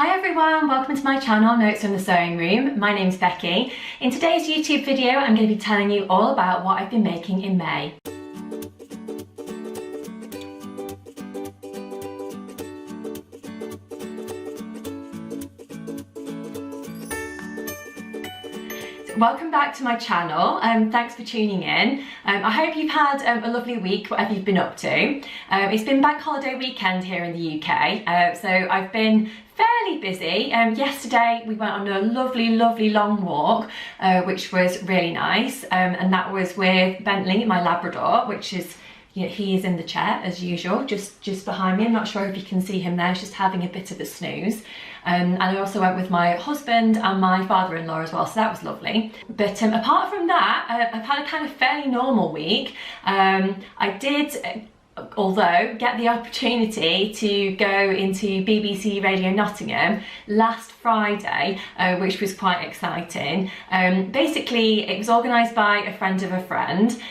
Hi everyone, welcome to my channel Notes from the Sewing Room. My name's Becky. In today's YouTube video I'm going to be telling you all about what I've been making in May. Welcome back to my channel, thanks for tuning in. I hope you've had a lovely week, whatever you've been up to. It's been bank holiday weekend here in the UK, so I've been fairly busy. Yesterday we went on a lovely long walk, which was really nice, and that was with Bentley, my Labrador, which is, you know, he is in the chair as usual, just behind me. I'm not sure if you can see him there, he's just having a bit of a snooze. And I also went with my husband and my father-in-law as well, so that was lovely. But apart from that, I've had a kind of fairly normal week. I did, although, get the opportunity to go into BBC Radio Nottingham last Friday, which was quite exciting. Basically, it was organised by a friend of a friend.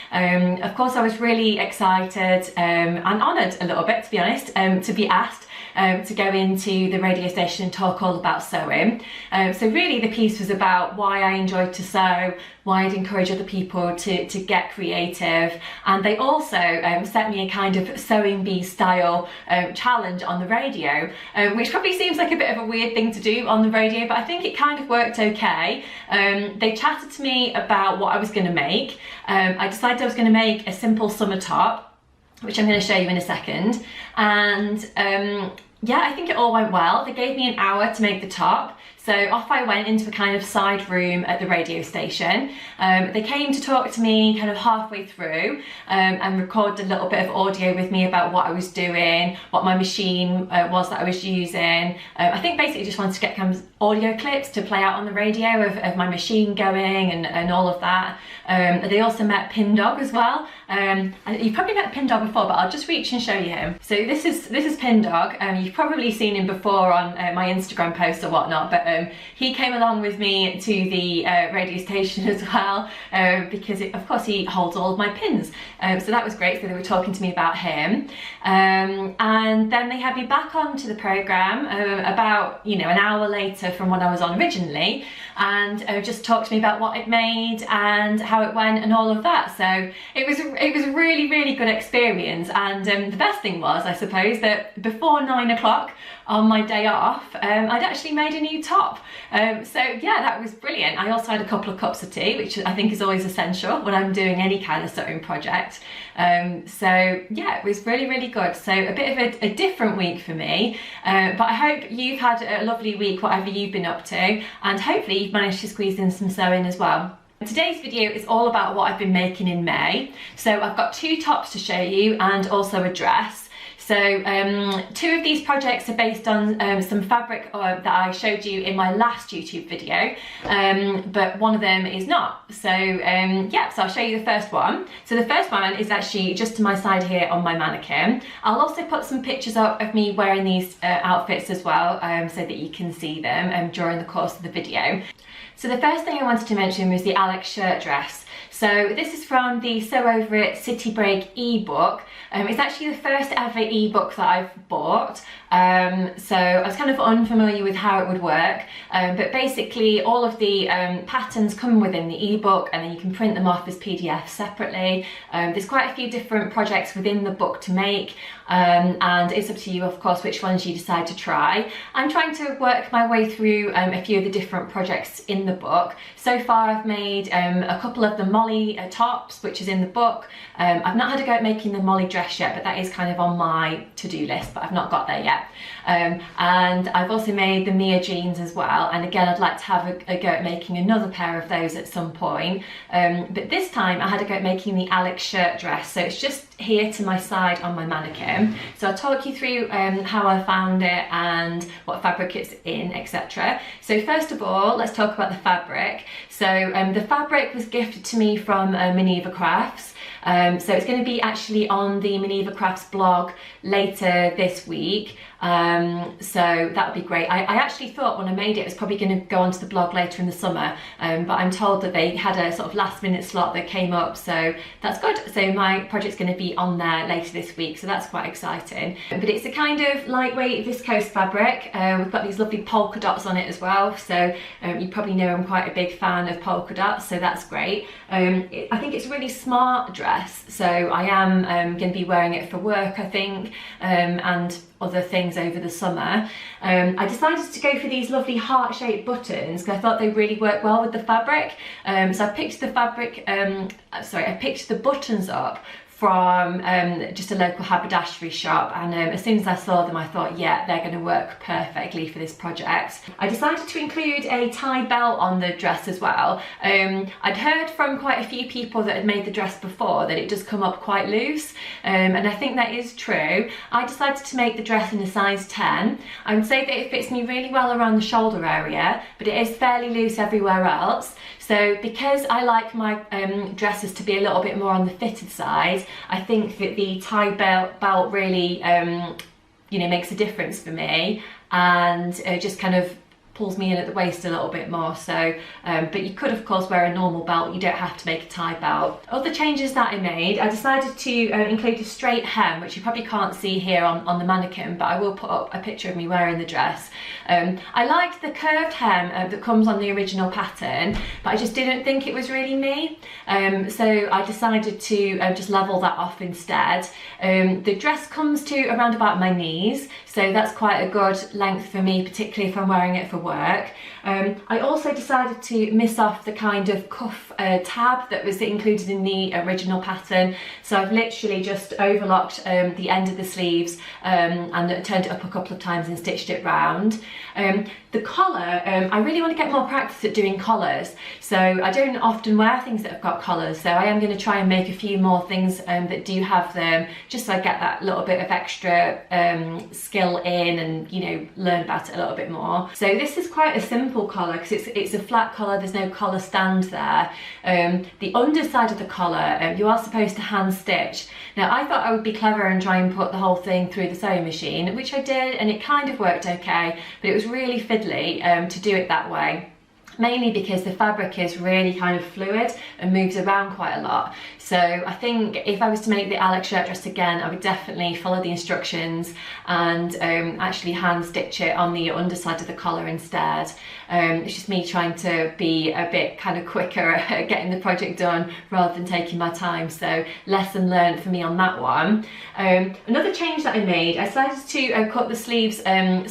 Of course, I was really excited and honoured a little bit, to be honest, to be asked to go into the radio station and talk all about sewing. So really the piece was about why I enjoyed to sew, why I'd encourage other people to get creative, and they also set me a kind of sewing bee style challenge on the radio, which probably seems like a bit of a weird thing to do on the radio, but I think it kind of worked okay. They chatted to me about what I was going to make. I decided I was going to make a simple summer top, which I'm going to show you in a second, and yeah, I think it all went well. They gave me an hour to make the top, so off I went into a kind of side room at the radio station. They came to talk to me kind of halfway through and recorded a little bit of audio with me about what I was doing, what my machine was that I was using. I think basically just wanted to get kind of audio clips to play out on the radio of my machine going and all of that. They also met Pin Dog as well. You've probably met Pin Dog before, but I'll just reach and show you him. So this is Pin Dog. You've probably seen him before on my Instagram posts or whatnot, but he came along with me to the radio station as well, because of course he holds all of my pins. So that was great. So they were talking to me about him, and then they had me back onto the programme about, you know, an hour later from when I was on originally, and just talked to me about what I'd made and how it went and all of that. So it was a really good experience, and the best thing was, I suppose, that before 9 o'clock on my day off, I'd actually made a new top. So yeah, that was brilliant. I also had a couple of cups of tea, which I think is always essential when I'm doing any kind of sewing project. So yeah, it was really good. So a bit of a different week for me, but I hope you've had a lovely week, whatever you've been up to, and hopefully you've managed to squeeze in some sewing as well. Today's video is all about what I've been making in May. So I've got two tops to show you and also a dress. So two of these projects are based on some fabric that I showed you in my last YouTube video, but one of them is not. So yeah, so I'll show you the first one. So the first one is actually just to my side here on my mannequin. I'll also put some pictures up of me wearing these outfits as well, so that you can see them during the course of the video. So the first thing I wanted to mention was the Alex shirt dress. So this is from the Sew Over It City Break ebook. It's actually the first ever ebook that I've bought. So I was kind of unfamiliar with how it would work, but basically all of the patterns come within the ebook, and then you can print them off as PDFs separately. There's quite a few different projects within the book to make, and it's up to you, of course, which ones you decide to try. I'm trying to work my way through a few of the different projects in the book. So far I've made a couple of the Molly tops, which is in the book. I've not had a go at making the Molly dress yet, but that is kind of on my to-do list, but I've not got there yet. And I've also made the Mia jeans as well, and again I'd like to have a go at making another pair of those at some point, but this time I had a go at making the Alex shirt dress. So it's just here to my side on my mannequin. So I'll talk you through how I found it and what fabric it's in, etc. So first of all, let's talk about the fabric. So the fabric was gifted to me from Minerva Crafts. So it's going to be actually on the Minerva Crafts blog later this week. So that would be great. I actually thought when I made it was probably going to go onto the blog later in the summer, but I'm told that they had a sort of last minute slot that came up, so that's good. So my project's going to be be on there later this week, so that's quite exciting. But it's a kind of lightweight viscose fabric. We've got these lovely polka dots on it as well, so you probably know I'm quite a big fan of polka dots, so that's great. I think it's a really smart dress, so I am going to be wearing it for work, I think, and other things over the summer. I decided to go for these lovely heart-shaped buttons because I thought they really work well with the fabric. So I picked the fabric, I picked the buttons up from just a local haberdashery shop, and as soon as I saw them I thought, yeah, they're going to work perfectly for this project. I decided to include a tie belt on the dress as well. I'd heard from quite a few people that had made the dress before that it does come up quite loose, and I think that is true. I decided to make the dress in a size 10. I would say that it fits me really well around the shoulder area, but it is fairly loose everywhere else. So because I like my dresses to be a little bit more on the fitted side, I think that the tie belt really, makes a difference for me, and just kind of pulls me in at the waist a little bit more. So, but you could of course wear a normal belt, you don't have to make a tie belt. Other changes that I made, I decided to include a straight hem, which you probably can't see here on the mannequin, but I will put up a picture of me wearing the dress. I liked the curved hem that comes on the original pattern, but I just didn't think it was really me. So I decided to just level that off instead. The dress comes to around about my knees, so that's quite a good length for me, particularly if I'm wearing it for work. I also decided to miss off the kind of cuff tab that was included in the original pattern, so I've literally just overlocked the end of the sleeves and turned it up a couple of times and stitched it round. The collar, I really want to get more practice at doing collars, so I don't often wear things that have got collars, so I am going to try and make a few more things that do have them, just so I get that little bit of extra skill in and learn about it a little bit more. So this is quite a simple collar because it's a flat collar, there's no collar stand there. The underside of the collar you are supposed to hand stitch. Now I thought I would be clever and try and put the whole thing through the sewing machine, which I did, and it kind of worked okay, but it was really fiddly to do it that way, mainly because the fabric is really kind of fluid and moves around quite a lot. So I think if I was to make the Alex shirt dress again, I would definitely follow the instructions and actually hand stitch it on the underside of the collar instead. It's just me trying to be a bit kind of quicker at getting the project done rather than taking my time, so lesson learned for me on that one. Another change that I made, I decided to cut the sleeves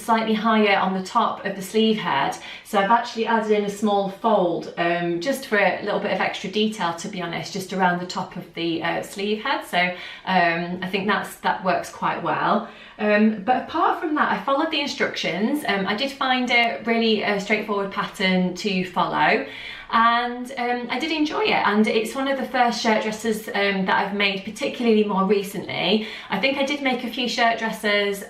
slightly higher on the top of the sleeve head, so I've actually added in a small fold just for a little bit of extra detail, to be honest, just around the top of the sleeve head, so I think that works quite well. But apart from that, I followed the instructions. I did find it really a straightforward pattern to follow, and I did enjoy it, and it's one of the first shirt dresses that I've made particularly more recently. I think I did make a few shirt dresses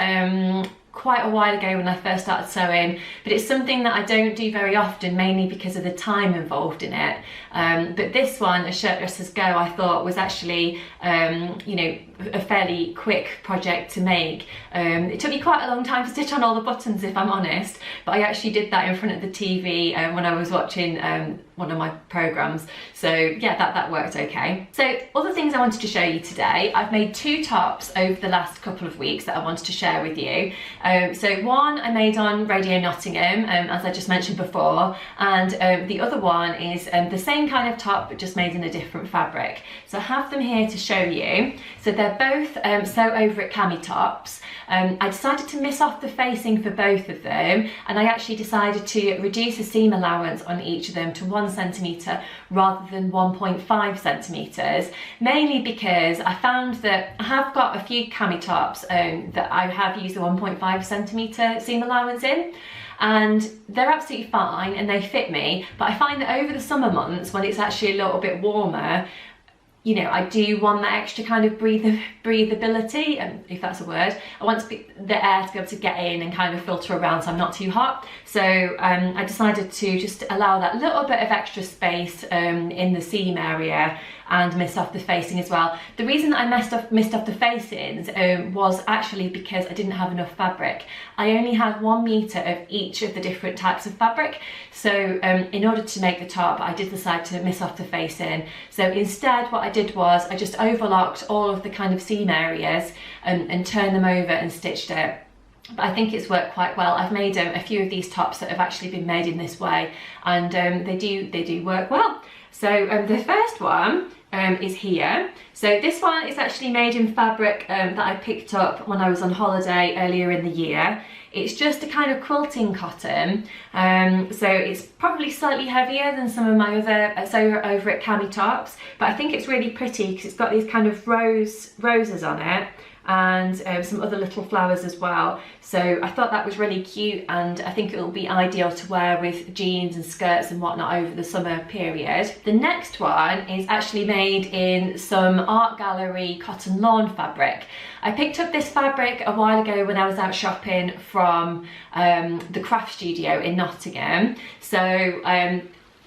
quite a while ago when I first started sewing, but it's something that I don't do very often, mainly because of the time involved in it. But this one, A Shirt Dresser's Go, I thought was actually a fairly quick project to make. It took me quite a long time to stitch on all the buttons, if I'm honest, but I actually did that in front of the TV when I was watching one of my programs, so yeah, that worked okay. So other things I wanted to show you today, I've made two tops over the last couple of weeks that I wanted to share with you. So one I made on Radio Nottingham, as I just mentioned before, and the other one is the same kind of top but just made in a different fabric. So I have them here to show you. So they're both Sew Over It Cami tops. I decided to miss off the facing for both of them, and I actually decided to reduce the seam allowance on each of them to 1 centimetre rather than 1.5 centimetres, mainly because I found that I have got a few cami tops that I have used the 1.5 centimetre seam allowance in, and they're absolutely fine and they fit me, but I find that over the summer months when it's actually a little bit warmer, I do want that extra kind of breathability, if that's a word. I want the air to be able to get in and kind of filter around so I'm not too hot. So I decided to just allow that little bit of extra space in the seam area and miss off the facing as well. The reason that I missed off the facings was actually because I didn't have enough fabric. I only had 1 metre of each of the different types of fabric, so in order to make the top I did decide to miss off the facing. So instead what I did was I just overlocked all of the kind of seam areas and turned them over and stitched it. But I think it's worked quite well. I've made a few of these tops that have actually been made in this way, and they do work well. So the first one is here. So this one is actually made in fabric that I picked up when I was on holiday earlier in the year. It's just a kind of quilting cotton, so it's probably slightly heavier than some of my other sew over at Cami tops, but I think it's really pretty because it's got these kind of roses on it, and some other little flowers as well. So I thought that was really cute, and I think it will be ideal to wear with jeans and skirts and whatnot over the summer period. The next one is actually made in some art gallery cotton lawn fabric. I picked up this fabric a while ago when I was out shopping from the craft studio in Nottingham. So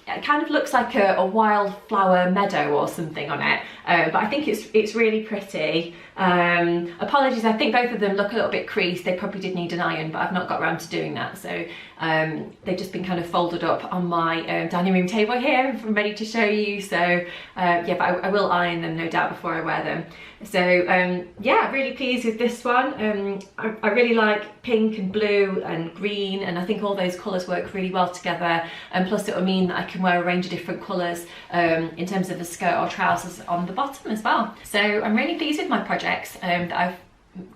it kind of looks like a wildflower meadow or something on it, but I think it's really pretty. Apologies, I think both of them look a little bit creased. They probably did need an iron, but I've not got around to doing that, so they've just been kind of folded up on my dining room table here. I'm ready to show you, so yeah, but I will iron them no doubt before I wear them. So yeah, really pleased with this one. I really like pink and blue and green, and I think all those colours work really well together, and plus it will mean that I can wear a range of different colours in terms of the skirt or trousers on the bottom as well. So I'm really pleased with my projects that I've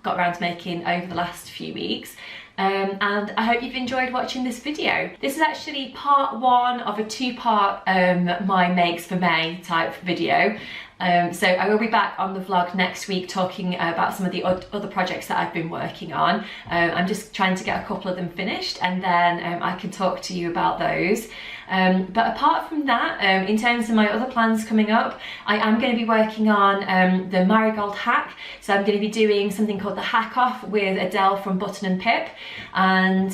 got around to making over the last few weeks. And I hope you've enjoyed watching this video. This is actually part one of a two-part my makes for May type video. So I will be back on the vlog next week talking about some of the other projects that I've been working on. I'm just trying to get a couple of them finished, and then I can talk to you about those. But apart from that, in terms of my other plans coming up, I am going to be working on the marigold hack. So I'm going to be doing something called the hack off with Adele from Button and Pip, and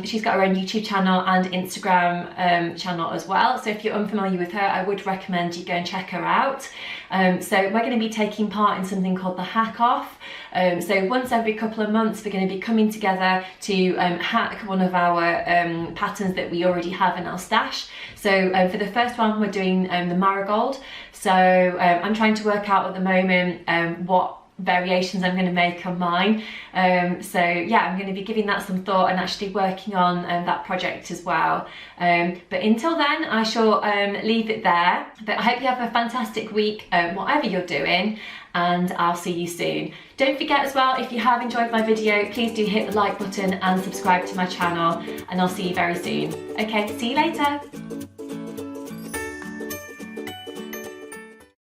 she's got her own YouTube channel and Instagram channel as well. So if you're unfamiliar with her, I would recommend you go and check her out. So we're going to be taking part in something called the hack off. So once every couple of months we're going to be coming together to hack one of our patterns that we already have in our stash. So for the first one we're doing the marigold. So I'm trying to work out at the moment what variations I'm going to make on mine. So yeah, I'm going to be giving that some thought and actually working on that project as well. But until then, I shall leave it there. But I hope you have a fantastic week, whatever you're doing, and I'll see you soon. Don't forget as well, if you have enjoyed my video, please do hit the like button and subscribe to my channel, and I'll see you very soon. Okay, see you later.